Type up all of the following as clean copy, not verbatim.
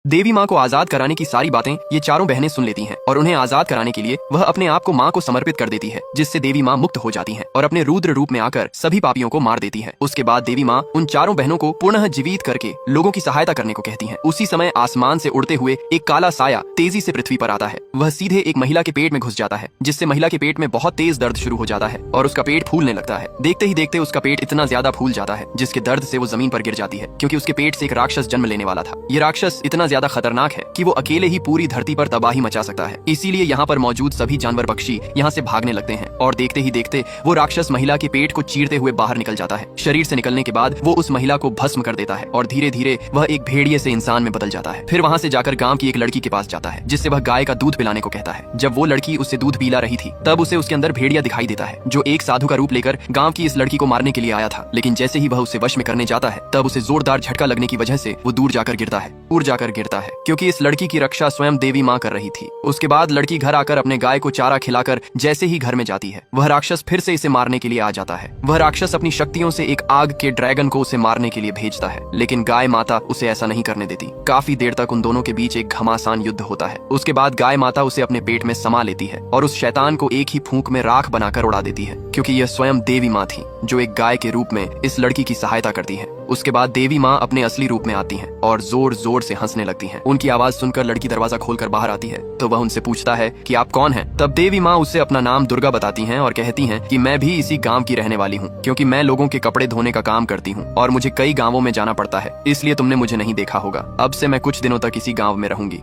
देवी माँ को आजाद कराने की सारी बातें ये चारों बहनें सुन लेती हैं और उन्हें आजाद कराने के लिए वह अपने आप को माँ को समर्पित कर देती है, जिससे देवी माँ मुक्त हो जाती हैं और अपने रुद्र रूप में आकर सभी पापियों को मार देती है। उसके बाद देवी माँ उन चारों बहनों को पुनः जीवित करके लोगों की सहायता करने को कहती है। उसी समय आसमान से उड़ते हुए एक काला साया तेजी से पृथ्वी पर आता है। वह सीधे एक महिला के पेट में घुस जाता है, जिससे महिला के पेट में बहुत तेज दर्द शुरू हो जाता है और उसका पेट फूलने लगता है। देखते ही देखते उसका पेट इतना ज्यादा फूल जाता है जिसके दर्द से वो जमीन पर गिर जाती है, क्योंकि उसके पेट से एक राक्षस जन्म लेने वाला था। ये राक्षस इतना ज्यादा खतरनाक है कि वो अकेले ही पूरी धरती पर तबाही मचा सकता है। इसीलिए यहाँ पर मौजूद सभी जानवर पक्षी यहाँ से भागने लगते हैं और देखते ही देखते वो राक्षस महिला के पेट को चीरते हुए बाहर निकल जाता है। शरीर से निकलने के बाद वो उस महिला को भस्म कर देता है और धीरे धीरे वह एक भेड़िए से इंसान में बदल जाता है। फिर वहाँ से जाकर गांव की एक लड़की के पास जाता है, जिससे वह गाय का दूध पिलाने को कहता है। जब वो लड़की उससे दूध पिला रही थी तब उसे उसके अंदर भेड़िया दिखाई देता है, जो एक साधु का रूप लेकर गाँव की इस लड़की को मारने के लिए आया था। लेकिन जैसे ही वह उसे वश में करने जाता है तब उसे जोरदार झटका लगने की वजह से वो दूर जाकर गिरता है, क्योंकि इस लड़की की रक्षा स्वयं देवी माँ कर रही थी। उसके बाद लड़की घर आकर अपने गाय को चारा खिलाकर जैसे ही घर में जाती है, वह राक्षस फिर से इसे मारने के लिए आ जाता है। वह राक्षस अपनी शक्तियों से एक आग के ड्रैगन को उसे मारने के लिए भेजता है, लेकिन गाय माता उसे ऐसा नहीं करने देती। काफी देर तक उन दोनों के बीच एक घमासान युद्ध होता है। उसके बाद गाय माता उसे अपने पेट में समा लेती है और उस शैतान को एक ही फूंक में राख बनाकर उड़ा देती है, क्योंकि यह स्वयं देवी माँ थी जो एक गाय के रूप में इस लड़की की सहायता करती है। उसके बाद देवी माँ अपने असली रूप में आती हैं और जोर जोर से हंसने लगती हैं। उनकी आवाज सुनकर लड़की दरवाजा खोलकर बाहर आती है तो वह उनसे पूछता है कि आप कौन हैं? तब देवी माँ उससे अपना नाम दुर्गा बताती हैं और कहती हैं कि मैं भी इसी गांव की रहने वाली हूँ, क्योंकि मैं लोगों के कपड़े धोने का काम करती हूँ और मुझे कई गांवों में जाना पड़ता है, इसलिए तुमने मुझे नहीं देखा होगा। अब से मैं कुछ दिनों तक इसी गाँव में रहूंगी।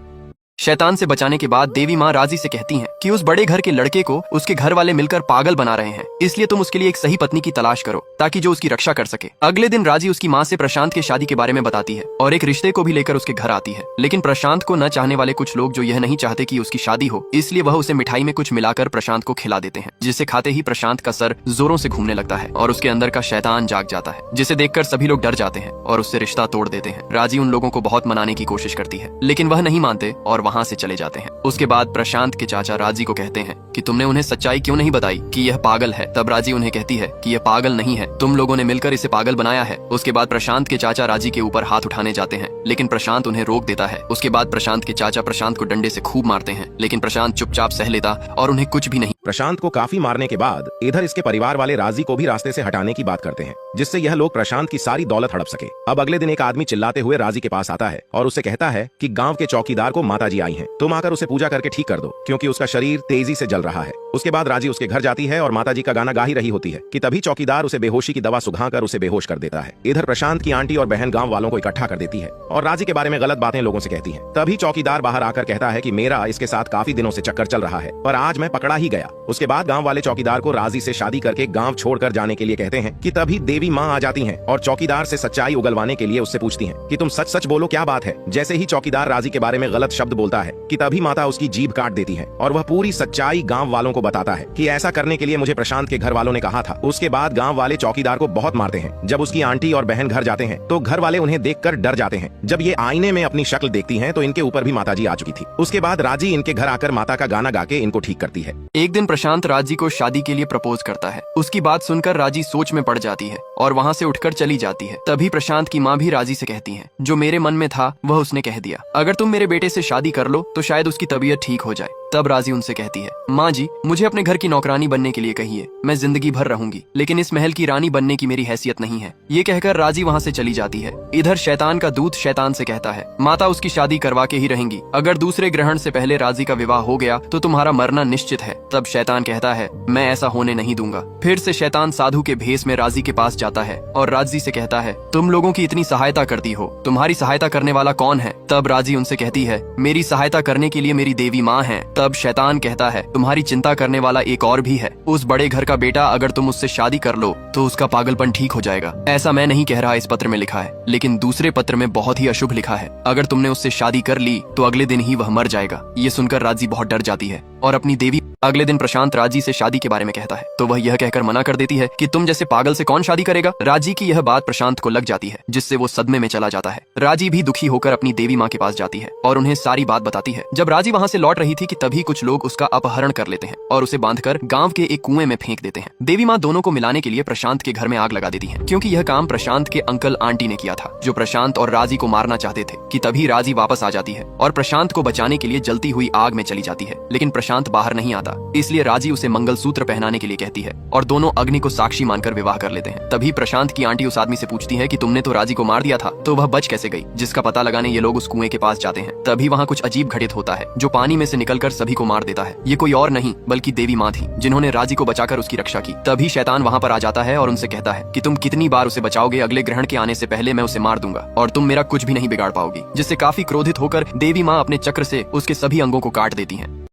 शैतान से बचाने के बाद देवी माँ राजी से कहती हैं कि उस बड़े घर के लड़के को उसके घर वाले मिलकर पागल बना रहे हैं, इसलिए तुम उसके लिए एक सही पत्नी की तलाश करो ताकि जो उसकी रक्षा कर सके। अगले दिन राजी उसकी माँ से प्रशांत के शादी के बारे में बताती है और एक रिश्ते को भी लेकर उसके घर आती है। लेकिन प्रशांत को न चाहने वाले कुछ लोग जो यह नहीं चाहते कि उसकी शादी हो, इसलिए वह उसे मिठाई में कुछ मिलाकर प्रशांत को खिला देते हैं, जिसे खाते ही प्रशांत का सर जोरों से घूमने लगता है और उसके अंदर का शैतान जाग जाता है, जिसे देखकर सभी लोग डर जाते हैं और उससे रिश्ता तोड़ देते हैं। राजी उन लोगों को बहुत मनाने की कोशिश करती है, लेकिन वह नहीं मानते और वहाँ से चले जाते हैं। उसके बाद प्रशांत के चाचा राजी को कहते हैं कि तुमने उन्हें सच्चाई क्यों नहीं बताई कि यह पागल है। तब राजी उन्हें कहती है कि यह पागल नहीं है, तुम लोगों ने मिलकर इसे पागल बनाया है। उसके बाद प्रशांत के चाचा राजी के ऊपर हाथ उठाने जाते हैं, लेकिन प्रशांत उन्हें रोक देता है। उसके बाद प्रशांत के चाचा प्रशांत को डंडे से खूब मारते हैं, लेकिन प्रशांत चुपचाप सह लेता और उन्हें कुछ भी नहीं। प्रशांत को काफी मारने के बाद इधर इसके परिवार वाले राजी को भी रास्ते से हटाने की बात करते हैं, जिससे यह लोग प्रशांत की सारी दौलत हड़प सके। अब अगले दिन एक आदमी चिल्लाते हुए राजी के पास आता है और उससे कहता है कि गांव के चौकीदार को माताजी आई हैं, तुम आकर उसे पूजा करके ठीक कर दो, क्योंकि उसका शरीर तेजी से जल रहा है। उसके बाद राजी उसके घर जाती है और माताजी का गाना गा ही रही होती है कि तभी चौकीदार उसे बेहोशी की दवा सुघाकर उसे बेहोश कर देता है। इधर प्रशांत की आंटी और बहन गांव वालों को इकट्ठा कर देती है और राजी के बारे में गलत बातें लोगों से कहती हैं। तभी चौकीदार बाहर आकर कहता है कि मेरा इसके साथ काफी दिनों से चक्कर चल रहा है, पर आज मैं पकड़ा ही गया। उसके बाद गांव वाले चौकीदार को राजी से शादी करके गांव छोड़कर जाने के लिए कहते हैं कि तभी देवी माँ आ जाती हैं और चौकीदार से सच्चाई उगलवाने के लिए उससे पूछती हैं कि तुम सच सच बोलो, क्या बात है। जैसे ही चौकीदार राजी के बारे में गलत शब्द बोलता है कि तभी माता उसकी जीभ काट देती है और वह पूरी सच्चाई गांव वालों को बताता है कि ऐसा करने के लिए मुझे प्रशांत के घर वालों ने कहा था। उसके बाद गांव वाले चौकीदार को बहुत मारते हैं। जब उसकी आंटी और बहन घर जाते हैं तो घर वाले उन्हें देखकर डर जाते हैं। जब ये आईने में अपनी शक्ल देखती हैं तो इनके ऊपर भी माताजी आ चुकी थी। उसके बाद राजी इनके घर आकर माता का गाना गा के इनको ठीक करती है। एक दिन प्रशांत राजी को शादी के लिए प्रपोज करता है। उसकी बात सुनकर राजी सोच में पड़ जाती है और वहाँ से उठकर चली जाती है। तभी प्रशांत की माँ भी राजी से कहती है, जो मेरे मन में था वह उसने कह दिया, अगर तुम मेरे बेटे से शादी कर लो तो शायद उसकी तबीयत ठीक हो जाए। तब राजी उनसे कहती है, माँ जी मुझे अपने घर की नौकरानी बनने के लिए कहिए, मैं जिंदगी भर रहूंगी, लेकिन इस महल की रानी बनने की मेरी हैसियत नहीं है। ये कहकर राजी वहाँ से चली जाती है। इधर शैतान का दूत शैतान से कहता है, माता उसकी शादी करवा के ही रहेंगी, अगर दूसरे ग्रहण से पहले राजी का विवाह हो गया तो तुम्हारा मरना निश्चित है। तब शैतान कहता है, मैं ऐसा होने नहीं दूंगा। फिर से शैतान साधु के भेष में राजी के पास जाता है और राजी से कहता है, तुम लोगों की इतनी सहायता करती हो, तुम्हारी सहायता करने वाला कौन है? तब राजी उनसे कहती है, मेरी सहायता करने के लिए मेरी देवी माँ है। तब शैतान कहता है, तुम्हारी चिंता करने वाला एक और भी है, उस बड़े घर का बेटा, अगर तुम उससे शादी कर लो तो उसका पागलपन ठीक हो जाएगा। ऐसा मैं नहीं कह रहा, इस पत्र में लिखा है, लेकिन दूसरे पत्र में बहुत ही अशुभ लिखा है, अगर तुमने उससे शादी कर ली तो अगले दिन ही वह मर जाएगा। ये सुनकर राजी बहुत डर जाती है और अपनी देवी अगले दिन प्रशांत राजी से शादी के बारे में कहता है तो वह यह कहकर मना कर देती है कि तुम जैसे पागल से कौन शादी करेगा। राजी की यह बात प्रशांत को लग जाती है, जिससे वो सदमे में चला जाता है। राजी भी दुखी होकर अपनी देवी माँ के पास जाती है और उन्हें सारी बात बताती है। जब राजी वहाँ से लौट रही थी कि तभी कुछ लोग उसका अपहरण कर लेते हैं और उसे बांधकर गांव के एक कुएं में फेंक देते हैं। देवी माँ दोनों को मिलाने के लिए प्रशांत के घर में आग लगा देती है, क्योंकि यह काम प्रशांत के अंकल आंटी ने किया था, जो प्रशांत और राजी को मारना चाहते थे। कि तभी राजी वापस आ जाती है और प्रशांत को बचाने के लिए जलती हुई आग में चली जाती है, लेकिन प्रशांत बाहर नहीं आता। इसलिए राजी उसे मंगलसूत्र पहनाने के लिए कहती है और दोनों अग्नि को साक्षी मानकर विवाह कर लेते हैं। तभी प्रशांत की आंटी उस आदमी से पूछती है कि तुमने तो राजी को मार दिया था, तो वह बच कैसे गई। जिसका पता लगाने ये लोग उस कुएं के पास जाते हैं। तभी वहाँ कुछ अजीब घटित होता है, जो पानी में से निकलकर सभी को मार देता है। ये कोई और नहीं बल्कि देवी माँ थी, जिन्होंने राजी को बचाकर उसकी रक्षा की। तभी शैतान वहाँ पर आ जाता है और उनसे कहता है कि तुम कितनी बार उसे बचाओगे, अगले ग्रहण के आने से पहले मैं उसे मार दूंगा और तुम मेरा कुछ भी नहीं बिगाड़ पाओगी। जिससे काफी क्रोधित होकर देवी माँ अपने चक्र से उसके सभी अंगों को काट देती हैं।